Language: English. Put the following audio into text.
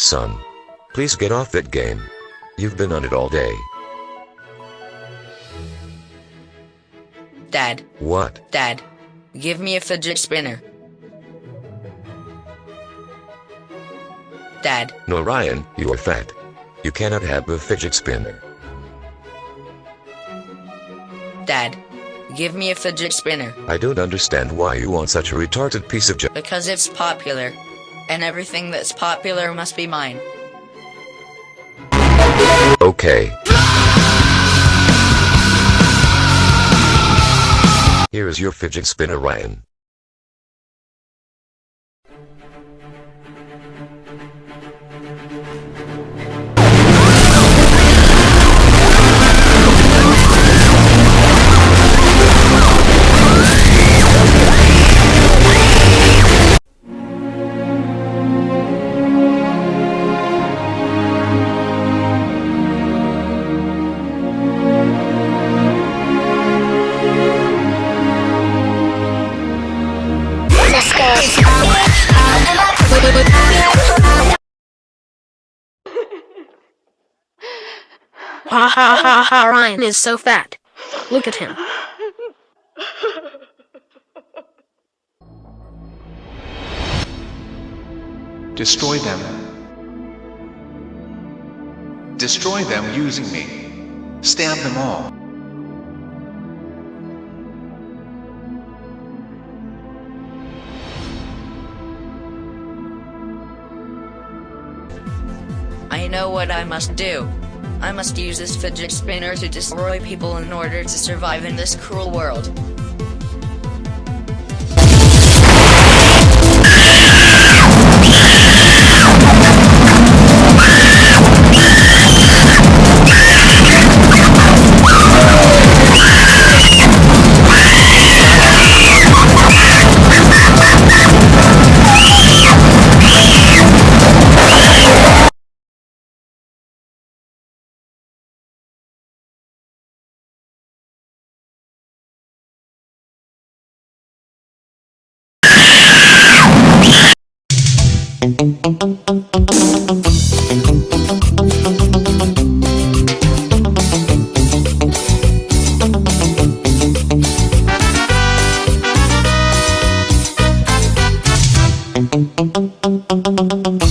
Son, please get off that game. You've been on it all day. Dad. What? Dad. Give me a fidget spinner. Dad. No, Ryan, you are fat. You cannot have a fidget spinner. Dad. Give me a fidget spinner. I don't understand why you want such a retarded piece of junk. Because it's popular. And everything that's popular must be mine. Okay. Here is your fidget spinner, Ryan. Ha ha ha ha, Ryan is so fat. Look at him. Destroy them. Destroy them using me. Stab them all. I know what I must do. I must use this fidget spinner to destroy people in order to survive in this cruel world. Thank you.